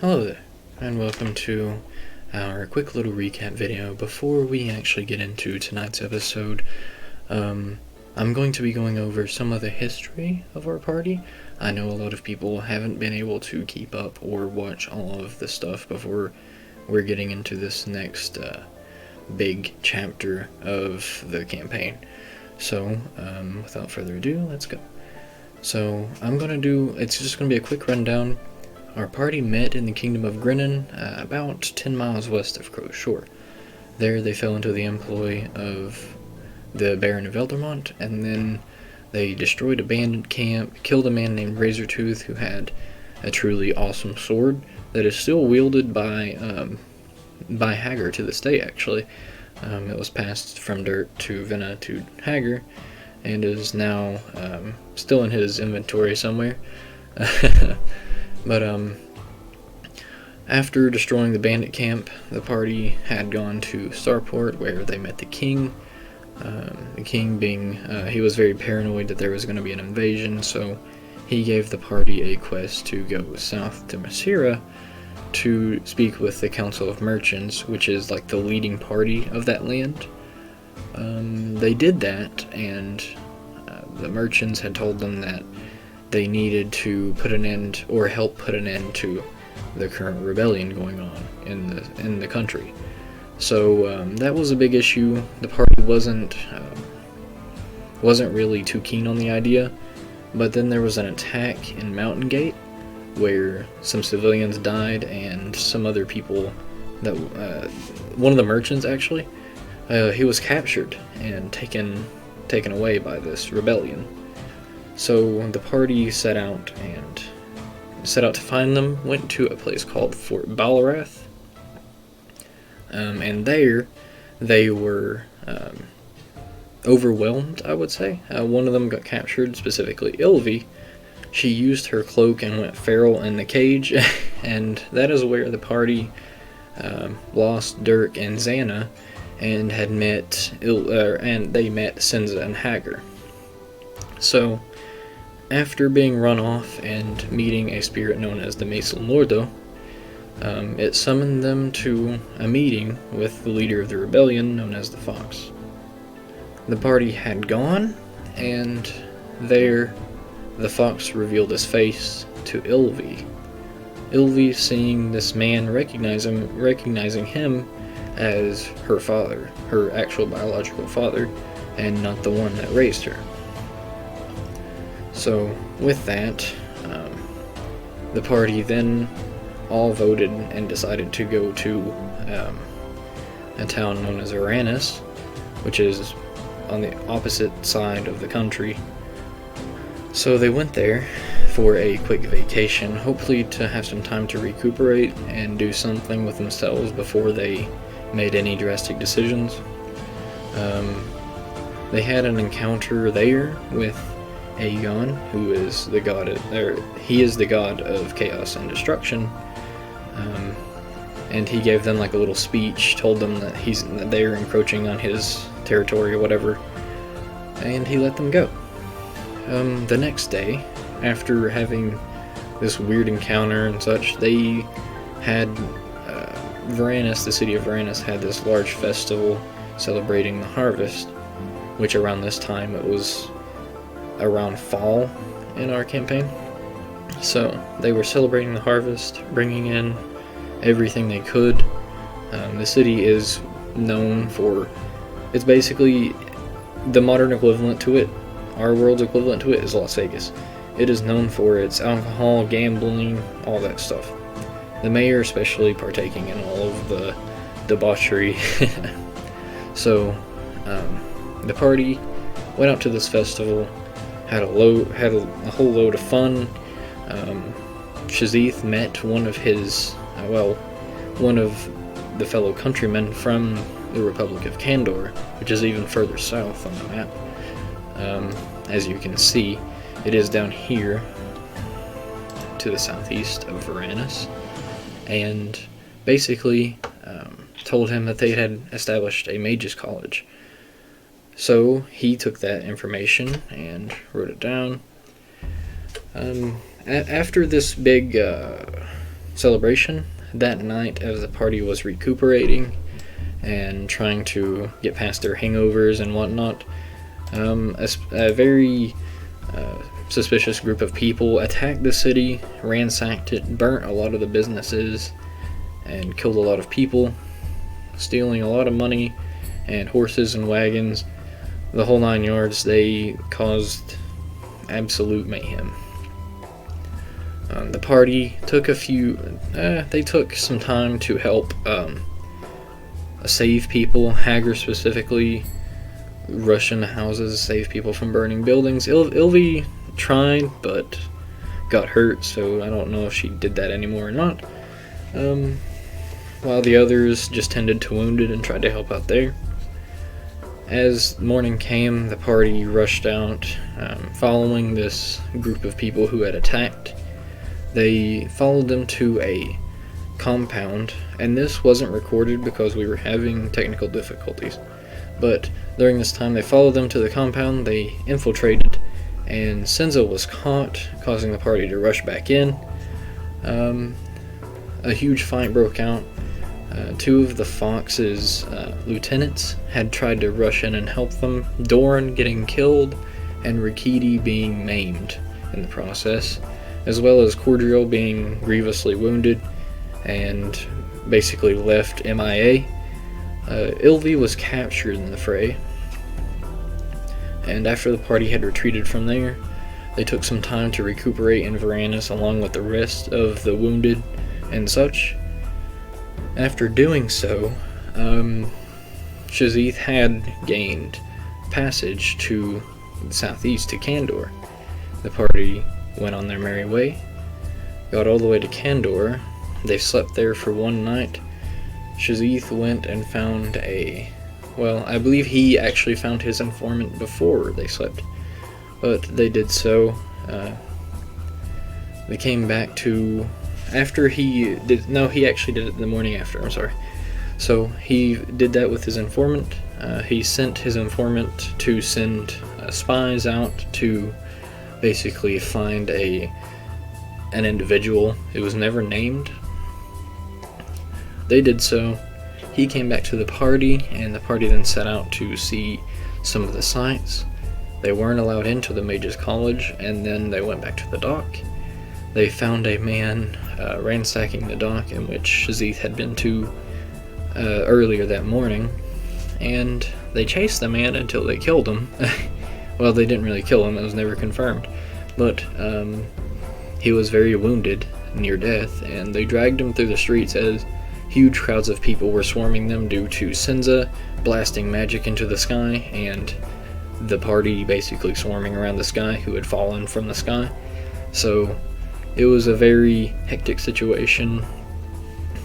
Hello there, and welcome to our quick little recap video. Before we actually get into tonight's episode, I'm going to be going over some of the history of our party. I know a lot of people haven't been able to keep up or watch all of the stuff before we're getting into this next big chapter of the campaign. So, without further ado, let's go. So, it's just going to be a quick rundown. Our party met in the kingdom of Grinnon, about 10 miles west of Crow's Shore. There they fell into the employ of the Baron of Eldermont, and then they destroyed a bandit camp, killed a man named Razortooth who had a truly awesome sword that is still wielded by Hagar to this day, actually. It was passed from Dirt to Venna to Hagar, and is now still in his inventory somewhere. But after destroying the bandit camp, the party had gone to Starport, where they met the king. The king being, he was very paranoid that there was going to be an invasion, so he gave the party a quest to go south to Masira to speak with the Council of Merchants, which is like the leading party of that land. They did that, and the merchants had told them that they needed to put an end, or help put an end to the current rebellion going on in the country. So that was a big issue. The party wasn't really too keen on the idea, but then there was an attack in Mountain Gate where some civilians died and some other people that one of the merchants actually he was captured and taken away by this rebellion. So the party set out to find them, went to a place called Fort Balarath, and there they were overwhelmed, I would say. One of them got captured, specifically Ilvi. She used her cloak and went feral in the cage, and that is where the party lost Dirk and Xana, and had met and they met Senza and Hagar. So, after being run off and meeting a spirit known as the Maesel Mordo, it summoned them to a meeting with the leader of the rebellion, known as the Fox. The party had gone, and there the Fox revealed his face to Ilvi. Ilvi, seeing this man, recognizing him as her father, her actual biological father, and not the one that raised her. So, with that, the party then all voted and decided to go to a town known as Uranus, which is on the opposite side of the country. So they went there for a quick vacation, hopefully to have some time to recuperate and do something with themselves before they made any drastic decisions. They had an encounter there with Aegon, who is the god of chaos and destruction, and he gave them like a little speech, told them that they're encroaching on his territory or whatever, and he let them go. The next day, after having this weird encounter and such, they had Varanus, the city of Varanus, had this large festival celebrating the harvest, which around this time, it was around fall in our campaign. So they were celebrating the harvest, bringing in everything they could. The city is known for, it's basically the modern equivalent to it. Our world's equivalent to it is Las Vegas. It is known for its alcohol, gambling, all that stuff. The mayor especially partaking in all of the debauchery. So the party went out to this festival, had a whole load of fun. Xaydis met one of the fellow countrymen from the Republic of Kandor, which is even further south on the map. As you can see, it is down here to the southeast of Varanus, and basically told him that they had established a mages college. So he took that information and wrote it down. After this big celebration. That night, as the party was recuperating and trying to get past their hangovers and whatnot, a very suspicious group of people attacked the city, ransacked it, burnt a lot of the businesses, and killed a lot of people, stealing a lot of money and horses and wagons, the whole 9 yards. They caused absolute mayhem. The party took they took some time to help save people. Hagar specifically rushed into houses, save people from burning buildings. Ilvi tried, but got hurt, so I don't know if she did that anymore or not. While the others just tended to wounded and tried to help out there. As morning came, the party rushed out, following this group of people who had attacked. They followed them to a compound, and this wasn't recorded because we were having technical difficulties. But during this time, they followed them to the compound, they infiltrated, and Senza was caught, causing the party to rush back in. A huge fight broke out. Two of the Fox's lieutenants had tried to rush in and help them, Doran getting killed, and Rikiti being maimed in the process, as well as Cordriel being grievously wounded and basically left MIA. Ilvi was captured in the fray, and after the party had retreated from there, they took some time to recuperate in Varanus along with the rest of the wounded and such. After doing so, Xaydis had gained passage to the southeast to Kandor. The party went on their merry way, got all the way to Kandor. They slept there for one night. Xaydis went and found I believe he actually found his informant before they slept, but they did so. They came back to, after he actually did it the morning after, I'm sorry. So he did that with his informant. He sent his informant to send spies out to basically find an individual. It was never named. They did so. He came back to the party, and the party then set out to see some of the sights. They weren't allowed into the Mages College, and then they went back to the dock. They found a man ransacking the dock in which Xaydis had been to earlier that morning, and they chased the man until they killed him. Well, they didn't really kill him, it was never confirmed, but he was very wounded, near death, and they dragged him through the streets as huge crowds of people were swarming them due to Senza blasting magic into the sky, and the party basically swarming around the sky who had fallen from the sky. So it was a very hectic situation.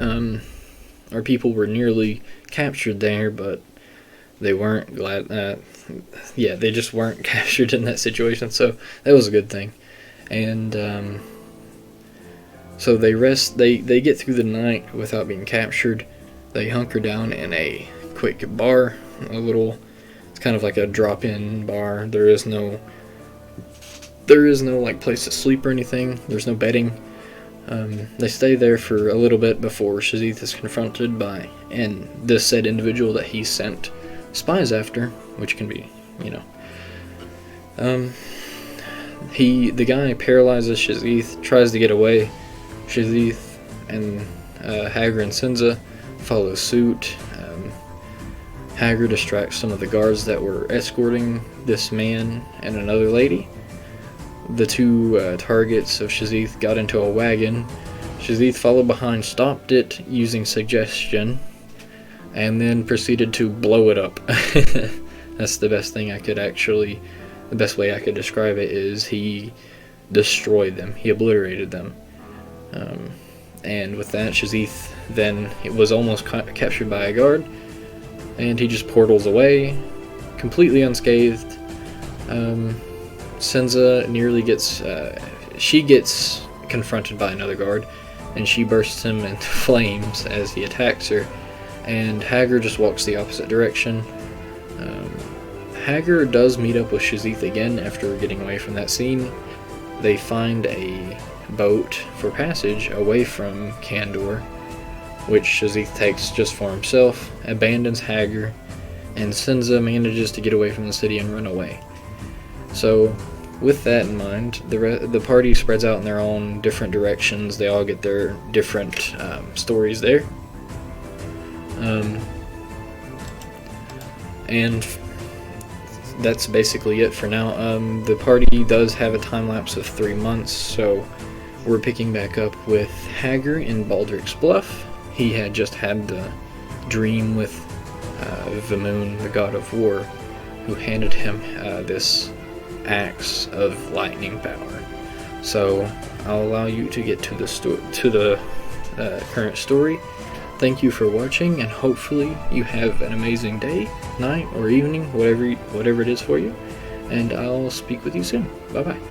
Our people were nearly captured there, but they weren't glad. They just weren't captured in that situation, so that was a good thing. And so they rest. They get through the night without being captured. They hunker down in a quick bar, it's kind of like a drop-in bar. There is no like place to sleep or anything. There's no bedding. They stay there for a little bit before Xaydis is confronted by this said individual that he sent spies after, which can be, the guy paralyzes Xaydis, tries to get away. Xaydis and Hagar and Senza follow suit. Hagar distracts some of the guards that were escorting this man and another lady. The two targets of Xaydis got into a wagon. Xaydis followed behind, stopped it using suggestion, and then proceeded to blow it up. That's the best way I could describe it is he destroyed them. He obliterated them. And with that, Xaydis then was almost captured by a guard, and he just portals away, completely unscathed. Senza nearly gets confronted by another guard, and she bursts him into flames as he attacks her, and Hagar just walks the opposite direction. Hagar does meet up with Xaydis again after getting away from that scene. They find a boat for passage away from Kandor, which Xaydis takes just for himself, abandons Hagar, and Senza manages to get away from the city and run away. So, with that in mind, the party spreads out in their own different directions. They all get their different stories there. And that's basically it for now. The party does have a time lapse of 3 months, so we're picking back up with Hagar in Baldrick's Bluff. He had just had the dream with Vamoon, the god of war, who handed him this axe of lightning power. So I'll allow you to get to the current story. Thank you for watching, and hopefully you have an amazing day, night, or evening, whatever it is for you. And I'll speak with you soon. Bye bye.